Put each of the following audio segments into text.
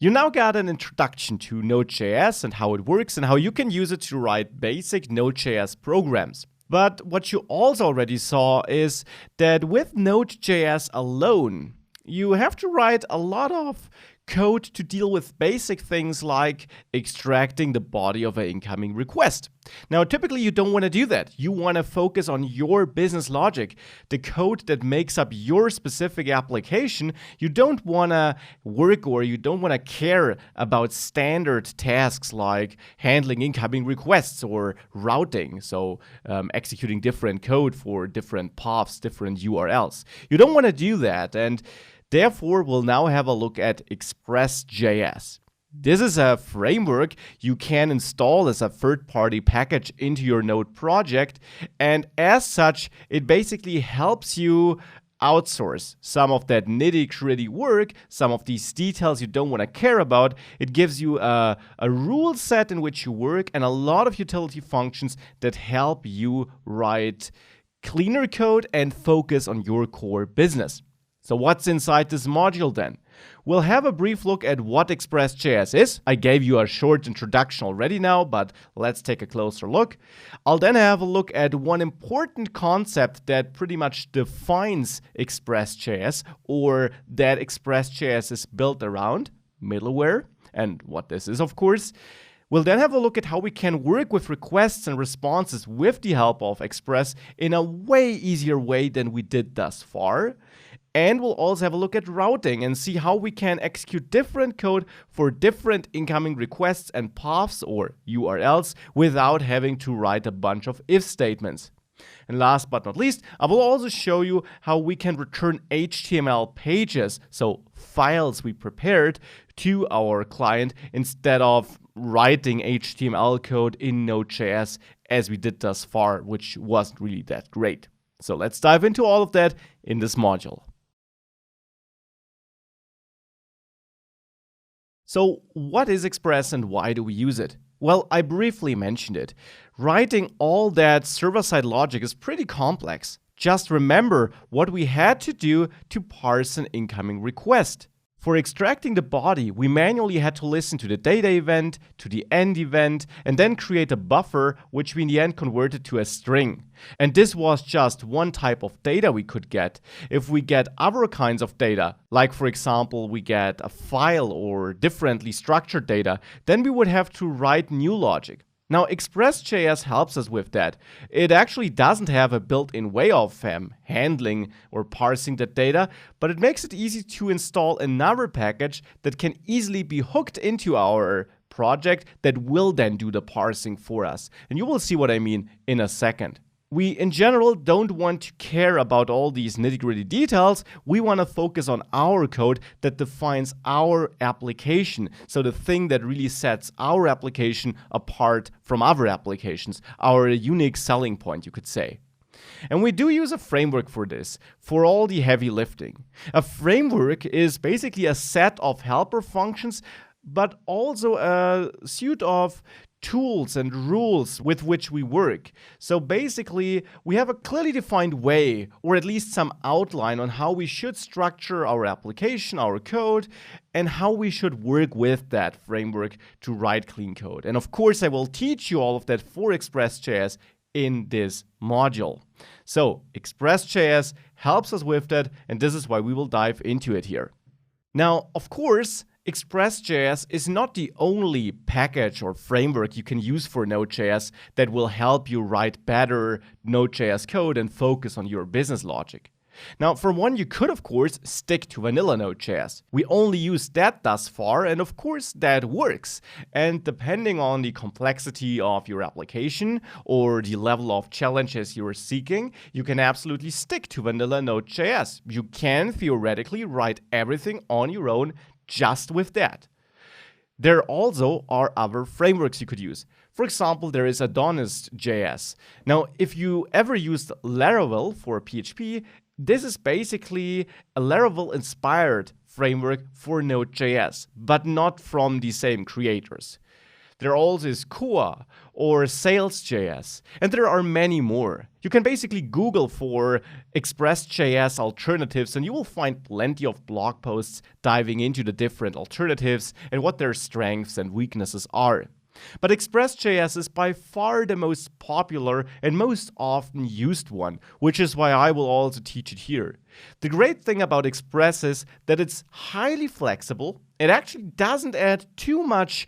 You now got an introduction to Node.js and how it works and how you can use it to write basic Node.js programs. But what you also already saw is that with Node.js alone, you have to write a lot of code to deal with basic things like extracting the body of an incoming request. Now, typically you don't want to do that. You want to focus on your business logic, the code that makes up your specific application. You don't want to work or you don't want to care about standard tasks like handling incoming requests or routing, so executing different code for different paths, different URLs. You don't want to do that, and therefore, we'll now have a look at ExpressJs. This is a framework you can install as a third-party package into your Node project, and as such, it basically helps you outsource some of that nitty-gritty work, some of these details you don't want to care about. It gives you a rule set in which you work and a lot of utility functions that help you write cleaner code and focus on your core business. So what's inside this module then? We'll have a brief look at what ExpressJs is. I gave you a short introduction already now, but let's take a closer look. I'll then have a look at one important concept that pretty much defines ExpressJs, or that ExpressJs is built around, middleware, and what this is, of course. We'll then have a look at how we can work with requests and responses with the help of Express in a way easier way than we did thus far. And we'll also have a look at routing and see how we can execute different code for different incoming requests and paths or URLs without having to write a bunch of if statements. And last but not least, I will also show you how we can return HTML pages, so files we prepared, to our client instead of writing HTML code in Node.js as we did thus far, which wasn't really that great. So let's dive into all of that in this module. So what is Express and why do we use it? Well, I briefly mentioned it. Writing all that server-side logic is pretty complex. Just remember what we had to do to parse an incoming request. For extracting the body, we manually had to listen to the data event, to the end event, and then create a buffer, which we in the end converted to a string. And this was just one type of data we could get. If we get other kinds of data, like for example, we get a file or differently structured data, then we would have to write new logic. Now, ExpressJs helps us with that. It actually doesn't have a built-in way of handling or parsing that data, but it makes it easy to install another package that can easily be hooked into our project that will then do the parsing for us. And you will see what I mean in a second. We, in general, don't want to care about all these nitty-gritty details. We want to focus on our code that defines our application. So the thing that really sets our application apart from other applications, our unique selling point, you could say. And we do use a framework for this, for all the heavy lifting. A framework is basically a set of helper functions, but also a suite of tools and rules with which we work. So basically, we have a clearly defined way, or at least some outline on how we should structure our application, our code, and how we should work with that framework to write clean code. And of course, I will teach you all of that for ExpressJs in this module. So ExpressJs helps us with that, and this is why we will dive into it here. Now, of course, ExpressJs is not the only package or framework you can use for Node.js that will help you write better Node.js code and focus on your business logic. Now, for one, you could, of course, stick to vanilla Node.js. We only used that thus far, and of course, that works. And depending on the complexity of your application or the level of challenges you are seeking, you can absolutely stick to vanilla Node.js. You can theoretically write everything on your own just with that. There also are other frameworks you could use. For example, there is Adonis.js. Now, if you ever used Laravel for PHP, this is basically a Laravel-inspired framework for Node.js, but not from the same creators. There also is Koa or Sales.js, and there are many more. You can basically Google for ExpressJS alternatives and you will find plenty of blog posts diving into the different alternatives and what their strengths and weaknesses are. But ExpressJS is by far the most popular and most often used one, which is why I will also teach it here. The great thing about Express is that it's highly flexible. It actually doesn't add too much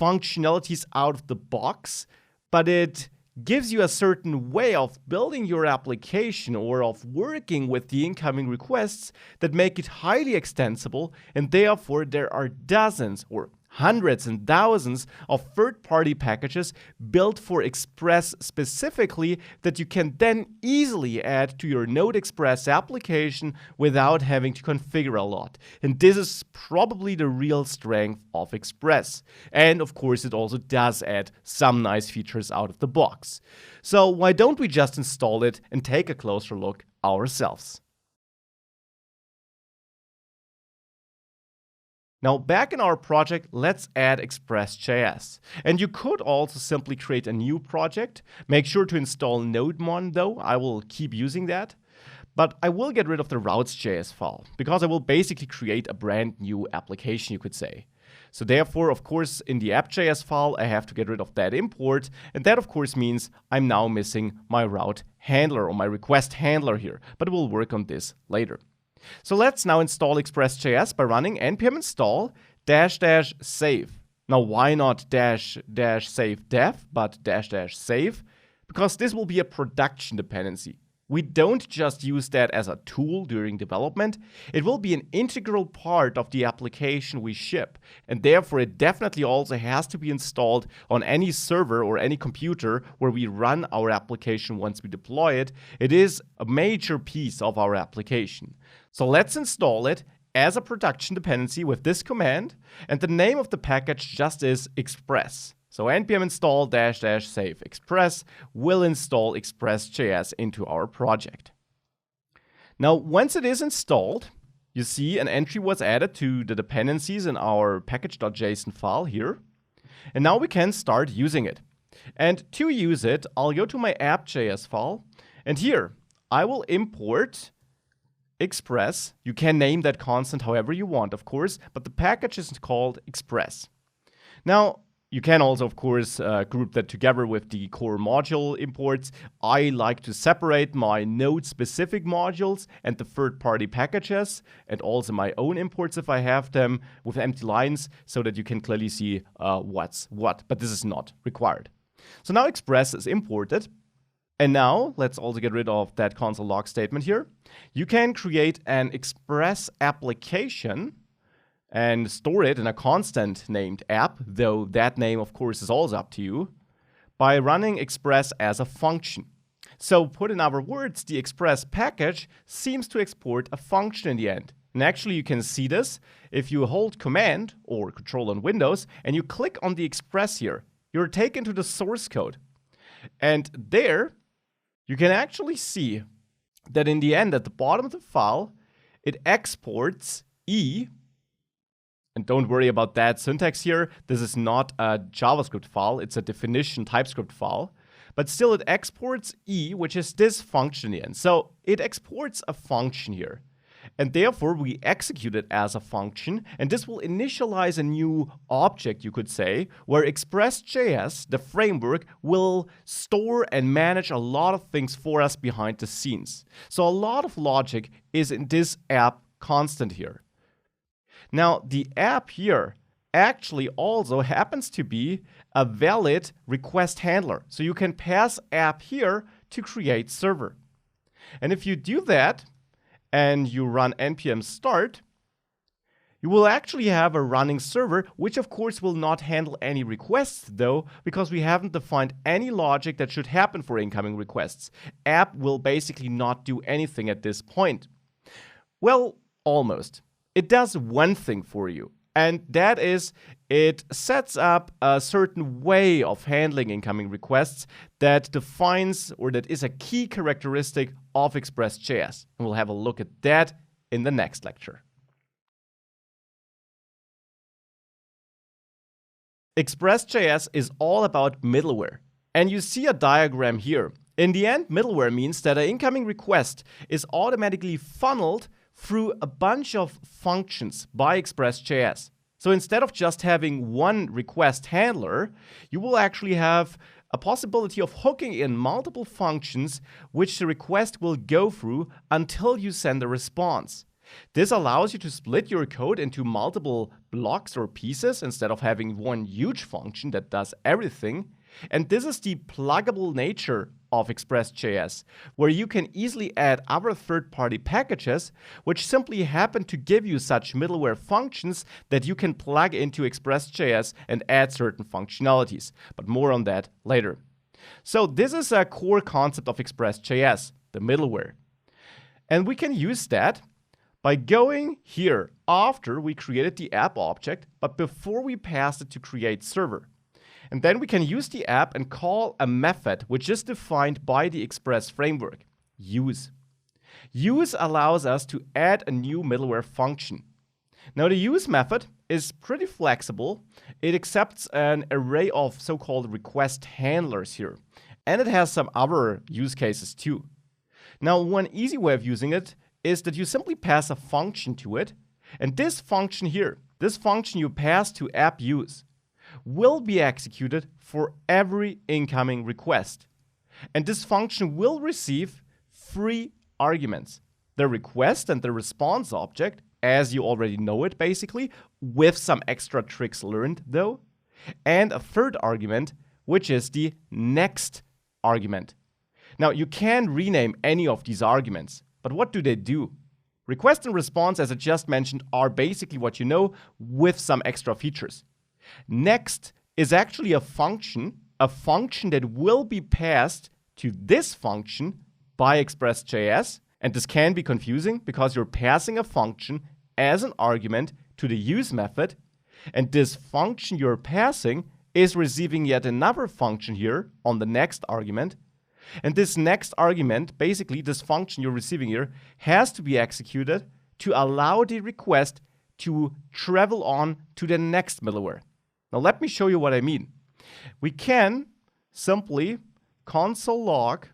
functionalities out of the box, but it gives you a certain way of building your application or of working with the incoming requests that make it highly extensible, and therefore there are dozens or hundreds and thousands of third-party packages built for Express specifically that you can then easily add to your Node Express application without having to configure a lot. And this is probably the real strength of Express. And of course, it also does add some nice features out of the box. So why don't we just install it and take a closer look ourselves? Now back in our project, let's add ExpressJS. And you could also simply create a new project. Make sure to install NodeMon though, I will keep using that. But I will get rid of the routes.js file because I will basically create a brand new application, you could say. So therefore, of course, in the app.js file, I have to get rid of that import. And that, of course, means I'm now missing my route handler or my request handler here. But we'll work on this later. So let's now install ExpressJS by running npm install --save. Now why not --save dev, but --save? Because this will be a production dependency. We don't just use that as a tool during development. It will be an integral part of the application we ship. And therefore it definitely also has to be installed on any server or any computer where we run our application once we deploy it. It is a major piece of our application. So let's install it as a production dependency with this command. And the name of the package just is Express. So npm install --save express will install ExpressJS into our project. Now, once it is installed, you see an entry was added to the dependencies in our package.json file here. And now we can start using it. And to use it, I'll go to my app.js file. And here, I will import Express. You can name that constant however you want, of course, but the package is called Express. Now, you can also, of course, group that together with the core module imports. I like to separate my node-specific modules and the third-party packages, and also my own imports if I have them with empty lines, so that you can clearly see what's what. But this is not required. So now Express is imported. And now, let's also get rid of that console log statement here. You can create an Express application and store it in a constant named app, though that name, of course, is also up to you, by running Express as a function. So put in other words, the Express package seems to export a function in the end. And actually, you can see this if you hold Command or Control on Windows and you click on the Express here. You're taken to the source code. And there, you can actually see that in the end, at the bottom of the file, it exports E. And don't worry about that syntax here. This is not a JavaScript file. It's a definition TypeScript file. But still, it exports E, which is this function in. So it exports a function here. And therefore, we execute it as a function. And this will initialize a new object, you could say, where ExpressJS, the framework, will store and manage a lot of things for us behind the scenes. So a lot of logic is in this app constant here. Now, the app here actually also happens to be a valid request handler. So you can pass app here to create server. And if you do that and you run npm start, you will actually have a running server, which of course will not handle any requests though, because we haven't defined any logic that should happen for incoming requests. App will basically not do anything at this point. Well, almost. It does one thing for you, and that is it sets up a certain way of handling incoming requests that defines or that is a key characteristic of ExpressJS. And we'll have a look at that in the next lecture. ExpressJS is all about middleware. And you see a diagram here. In the end, middleware means that an incoming request is automatically funneled through a bunch of functions by ExpressJS. So instead of just having one request handler, you will actually have a possibility of hooking in multiple functions which the request will go through until you send a response. This allows you to split your code into multiple blocks or pieces instead of having one huge function that does everything. And this is the pluggable nature of ExpressJS, where you can easily add other third-party packages which simply happen to give you such middleware functions that you can plug into ExpressJS and add certain functionalities. But more on that later. So this is a core concept of ExpressJS, the middleware. And we can use that by going here after we created the app object, but before we passed it to create server. And then we can use the app and call a method which is defined by the Express framework, use. Use allows us to add a new middleware function. Now the use method is pretty flexible. It accepts an array of so-called request handlers here. And it has some other use cases too. Now one easy way of using it is that you simply pass a function to it. And this function here, this function you pass to app use, will be executed for every incoming request. And this function will receive 3 arguments. The request and the response object, as you already know it basically, with some extra tricks learned though. And a third argument, which is the next argument. Now you can rename any of these arguments, but what do they do? Request and response, as I just mentioned, are basically what you know with some extra features. Next is actually a function that will be passed to this function by ExpressJS. And this can be confusing because you're passing a function as an argument to the use method. And this function you're passing is receiving yet another function here on the next argument. And this next argument, basically this function you're receiving here, has to be executed to allow the request to travel on to the next middleware. Now let me show you what I mean. We can simply console log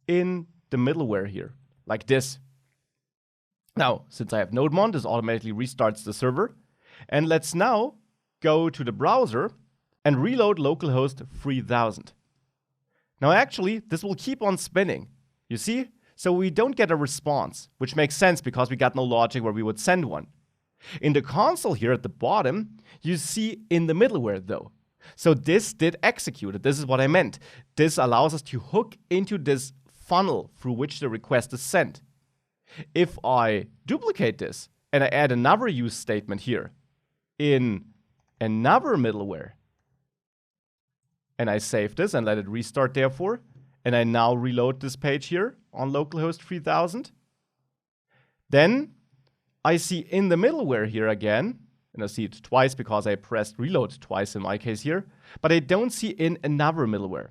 in the middleware here, like this. Now, since I have NodeMon, this automatically restarts the server. And let's now go to the browser and reload localhost 3000. Now actually, this will keep on spinning, you see? So we don't get a response, which makes sense because we got no logic where we would send one. In the console here at the bottom, you see in the middleware though. So this did execute it. This is what I meant. This allows us to hook into this funnel through which the request is sent. If I duplicate this and I add another use statement here in another middleware, and I save this and let it restart therefore, and I now reload this page here on localhost 3000, then I see in the middleware here again, and I see it twice because I pressed reload twice in my case here, but I don't see in another middleware.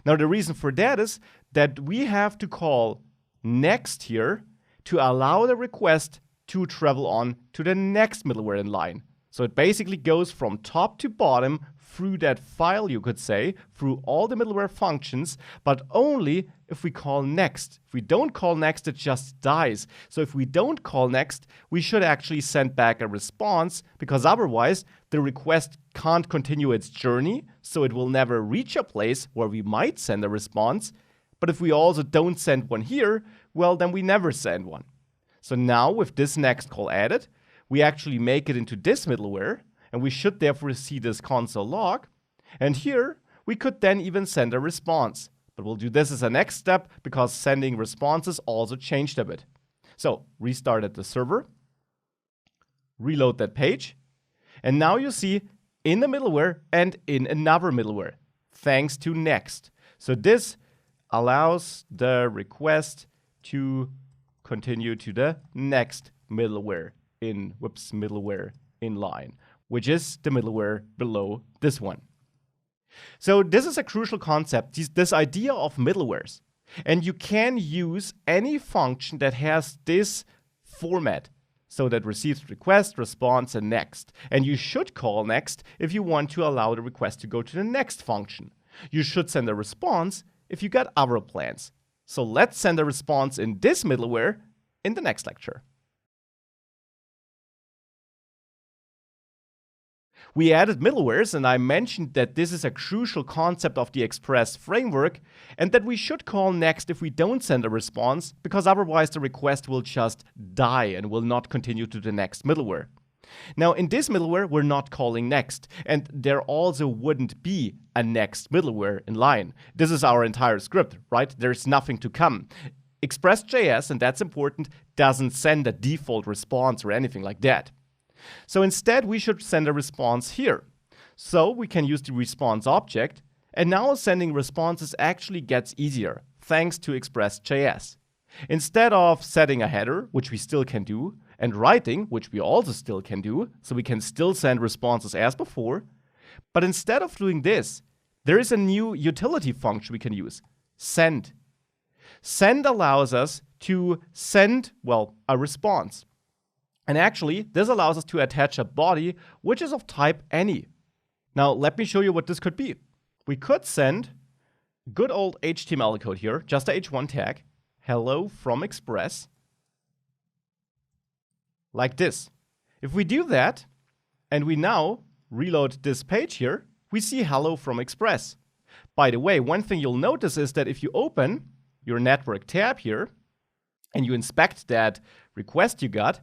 Now the reason for that is that we have to call next here to allow the request to travel on to the next middleware in line. So it basically goes from top to bottom through that file, you could say, through all the middleware functions, but only if we call next. If we don't call next, it just dies. So if we don't call next, we should actually send back a response, because otherwise the request can't continue its journey, so it will never reach a place where we might send a response. But if we also don't send one here, well, then we never send one. So now with this next call added, we actually make it into this middleware, and we should therefore see this console log. And here, we could then even send a response. But we'll do this as a next step because sending responses also changed a bit. So restart at the server, reload that page, and now you see in the middleware and in another middleware, thanks to next. So this allows the request to continue to the next middleware in middleware in line, which is the middleware below this one. So this is a crucial concept, this idea of middlewares. And you can use any function that has this format. So that receives request, response, and next. And you should call next if you want to allow the request to go to the next function. You should send a response if you got other plans. So let's send a response in this middleware in the next lecture. We added middlewares, and I mentioned that this is a crucial concept of the Express framework, and that we should call next if we don't send a response, because otherwise the request will just die and will not continue to the next middleware. Now, in this middleware, we're not calling next, and there also wouldn't be a next middleware in line. This is our entire script, right? There's nothing to come. ExpressJs, and that's important, doesn't send a default response or anything like that. So instead, we should send a response here. So we can use the response object, and now sending responses actually gets easier, thanks to ExpressJs. Instead of setting a header, which we still can do, and writing, which we also still can do, so we can still send responses as before, but instead of doing this, there is a new utility function we can use, send. Send allows us to send, well, a response. And actually, this allows us to attach a body which is of type any. Now, let me show you what this could be. We could send good old HTML code here, just a h1 tag, hello from Express, like this. If we do that, and we now reload this page here, we see hello from Express. By the way, one thing you'll notice is that if you open your network tab here, and you inspect that request you got,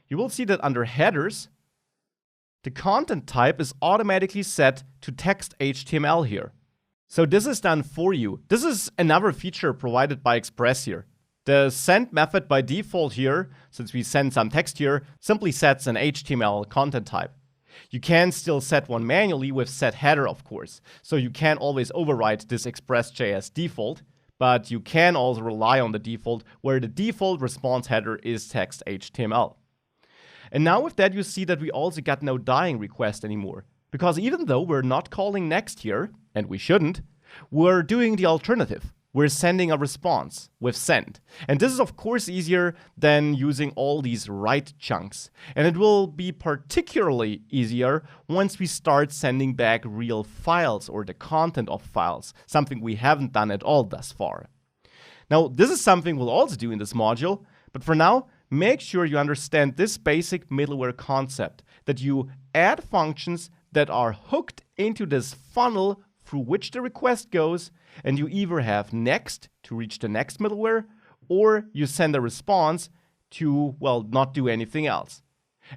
you will see that under headers, the content type is automatically set to text HTML here. So this is done for you. This is another feature provided by Express here. The send method by default here, since we send some text here, simply sets an HTML content type. You can still set one manually with set header, of course. So you can always override this ExpressJS default, but you can also rely on the default, where the default response header is text HTML. And now with that, you see that we also got no dying request anymore. Because even though we're not calling next here, and we shouldn't, we're doing the alternative. We're sending a response with send. And this is of course easier than using all these write chunks. And it will be particularly easier once we start sending back real files or the content of files, something we haven't done at all thus far. Now, this is something we'll also do in this module, but for now, make sure you understand this basic middleware concept, that you add functions that are hooked into this funnel through which the request goes, and you either have next to reach the next middleware, or you send a response to, well, not do anything else.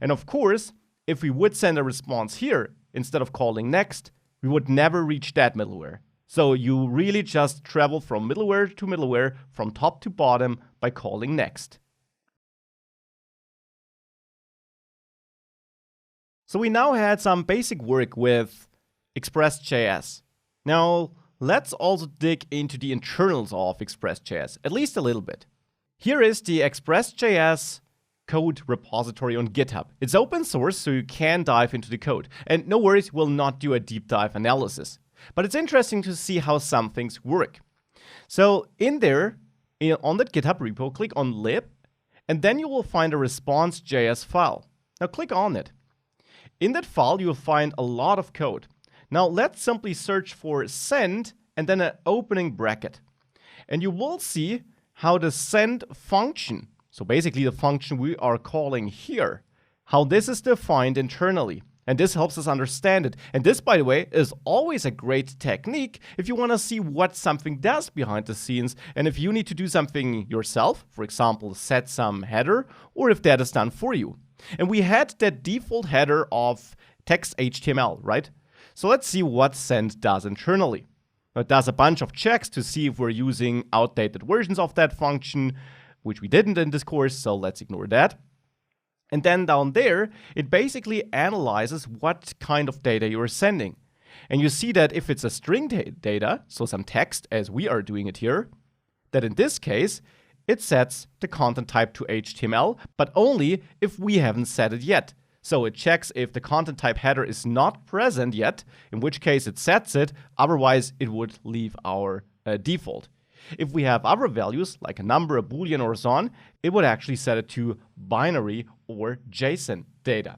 And of course, if we would send a response here, instead of calling next, we would never reach that middleware. So you really just travel from middleware to middleware, from top to bottom, by calling next. So we now had some basic work with ExpressJS. Now, let's also dig into the internals of ExpressJS, at least a little bit. Here is the ExpressJS code repository on GitHub. It's open source, so you can dive into the code. And no worries, we'll not do a deep dive analysis. But it's interesting to see how some things work. So in there, on that GitHub repo, click on lib, and then you will find a response.js file. Now click on it. In that file, you will find a lot of code. Now let's simply search for send and then an opening bracket. And you will see how the send function, so basically the function we are calling here, how this is defined internally. And this helps us understand it. And this, by the way, is always a great technique if you want to see what something does behind the scenes, and if you need to do something yourself, for example, set some header, or if that is done for you. And we had that default header of text HTML, right? So let's see what send does internally. It does a bunch of checks to see if we're using outdated versions of that function, which we didn't in this course, so let's ignore that. And then down there, it basically analyzes what kind of data you're sending. And you see that if it's a string data, so some text as we are doing it here, that in this case, it sets the content type to HTML, but only if we haven't set it yet. So it checks if the content type header is not present yet, in which case it sets it, otherwise it would leave our default. If we have other values, like a number, a boolean, or so on, it would actually set it to binary or JSON data.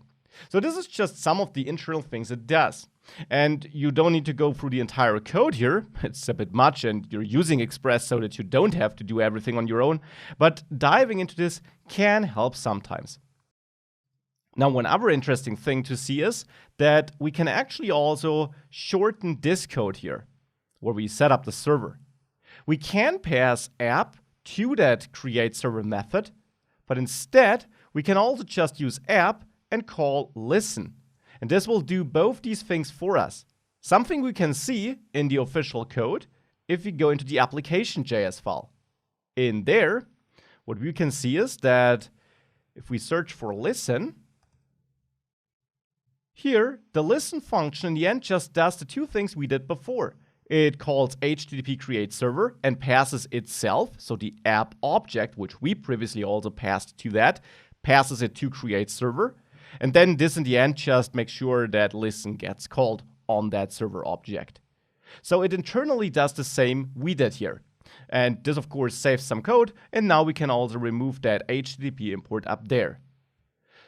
So this is just some of the internal things it does. And you don't need to go through the entire code here. It's a bit much, and you're using Express so that you don't have to do everything on your own. But diving into this can help sometimes. Now, one other interesting thing to see is that we can actually also shorten this code here, where we set up the server. We can pass app to that create server method, but instead, we can also just use app and call listen. And this will do both these things for us. Something we can see in the official code if we go into the application.js file. In there, what we can see is that if we search for listen, here, the listen function in the end just does the two things we did before. It calls HTTP create server and passes itself, so the app object, which we previously also passed to that, passes it to create server. And then this in the end just makes sure that listen gets called on that server object. So it internally does the same we did here. And this of course saves some code, and now we can also remove that HTTP import up there.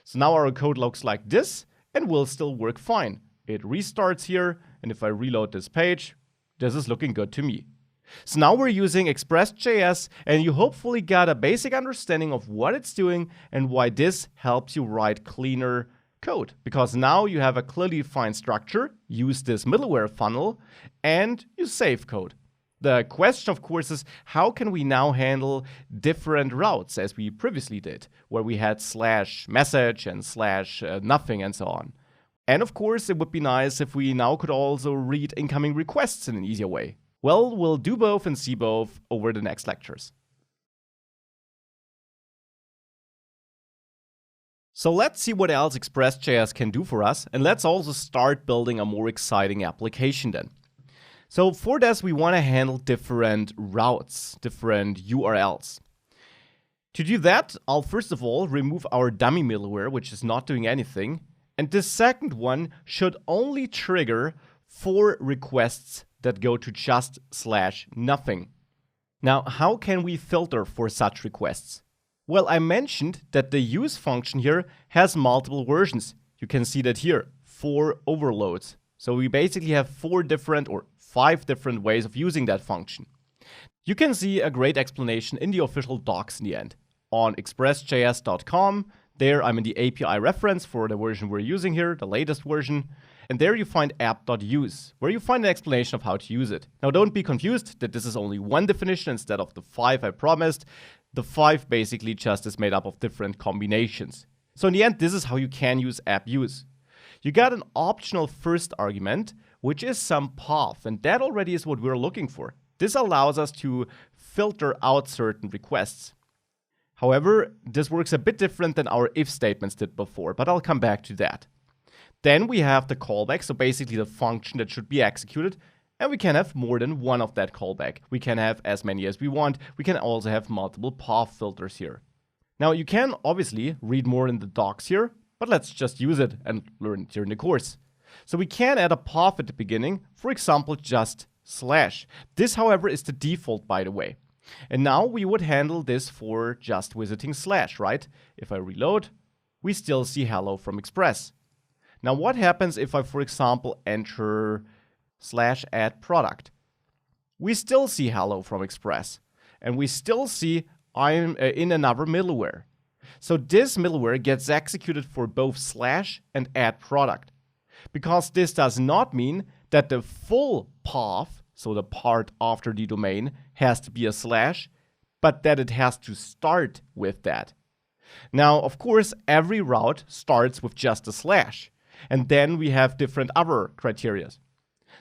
So now our code looks like this and will still work fine. It restarts here, and if I reload this page, this is looking good to me. So now we're using ExpressJS, and you hopefully got a basic understanding of what it's doing and why this helps you write cleaner code. Because now you have a clearly defined structure, use this middleware funnel, and you save code. The question, of course, is how can we now handle different routes as we previously did, where we had /message and /nothing and so on. And of course, it would be nice if we now could also read incoming requests in an easier way. Well, we'll do both and see both over the next lectures. So let's see what else ExpressJS can do for us, and let's also start building a more exciting application then. So for this, we want to handle different routes, different URLs. To do that, I'll first of all remove our dummy middleware, which is not doing anything, and this second one should only trigger 4 requests that go to just /nothing. Now, how can we filter for such requests? Well, I mentioned that the use function here has multiple versions. You can see that here, 4 overloads. So we basically have 4 different or 5 different ways of using that function. You can see a great explanation in the official docs in the end. On expressjs.com, there I'm in the API reference for the version we're using here, the latest version. And there you find app.use, where you find an explanation of how to use it. Now don't be confused that this is only one definition instead of the 5 I promised. The 5 basically just is made up of different combinations. So in the end, this is how you can use app.use. You got an optional first argument, which is some path, and that already is what we're looking for. This allows us to filter out certain requests. However, this works a bit different than our if statements did before, but I'll come back to that. Then we have the callback, so basically the function that should be executed, and we can have more than one of that callback. We can have as many as we want. We can also have multiple path filters here. Now you can obviously read more in the docs here, but let's just use it and learn it during the course. So we can add a path at the beginning, for example, just /. This, however, is the default, by the way. And now we would handle this for just visiting /, right? If I reload, we still see hello from Express. Now what happens if I, for example, enter /add product? We still see hello from Express, and we still see I'm in another middleware. So this middleware gets executed for both / and add product. Because this does not mean that the full path, so the part after the domain, has to be a /, but that it has to start with that. Now, of course, every route starts with just a /. And then we have different other criteria.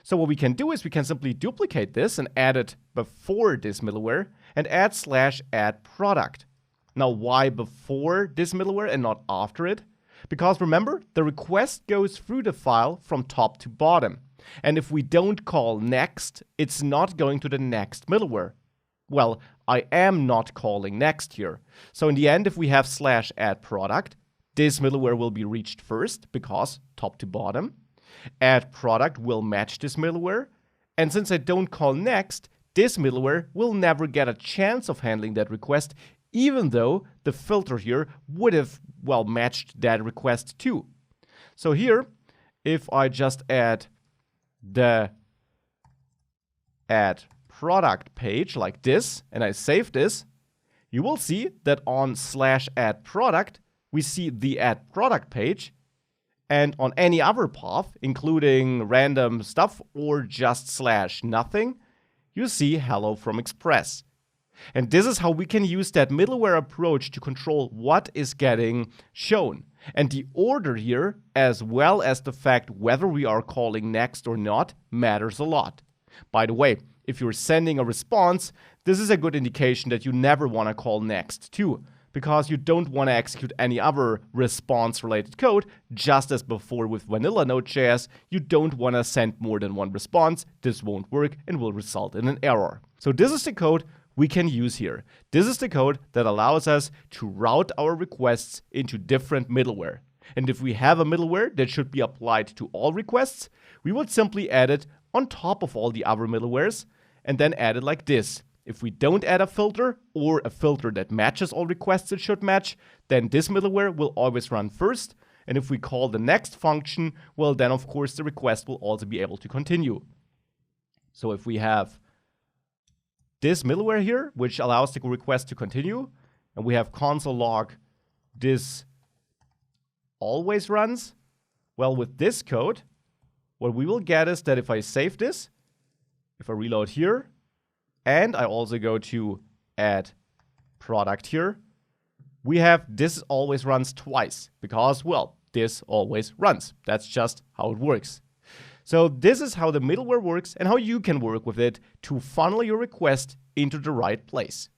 So what we can do is we can simply duplicate this and add it before this middleware and add /add product. Now, why before this middleware and not after it? Because remember, the request goes through the file from top to bottom. And if we don't call next, it's not going to the next middleware. Well, I am not calling next here. So in the end, if we have /add product, this middleware will be reached first because top to bottom. Add product will match this middleware. And since I don't call next, this middleware will never get a chance of handling that request, even though the filter here would have, well, matched that request too. So here, if I just add the add product page like this, and I save this, you will see that on /add product, we see the add product page, and on any other path, including random stuff or just /nothing, you see hello from Express. And this is how we can use that middleware approach to control what is getting shown. And the order here, as well as the fact whether we are calling next or not, matters a lot. By the way, if you're sending a response, this is a good indication that you never want to call next too, because you don't want to execute any other response-related code. Just as before with vanilla Node.js, you don't want to send more than one response. This won't work and will result in an error. So this is the code we can use here. This is the code that allows us to route our requests into different middleware. And if we have a middleware that should be applied to all requests, we would simply add it on top of all the other middlewares and then add it like this. If we don't add a filter or a filter that matches all requests it should match, then this middleware will always run first. And if we call the next function, well, then of course the request will also be able to continue. So if we have this middleware here, which allows the request to continue, and we have console log this always runs, well, with this code, what we will get is that if I save this, if I reload here, and I also go to add product here, we have this always runs twice because, well, this always runs. That's just how it works. So this is how the middleware works and how you can work with it to funnel your request into the right place.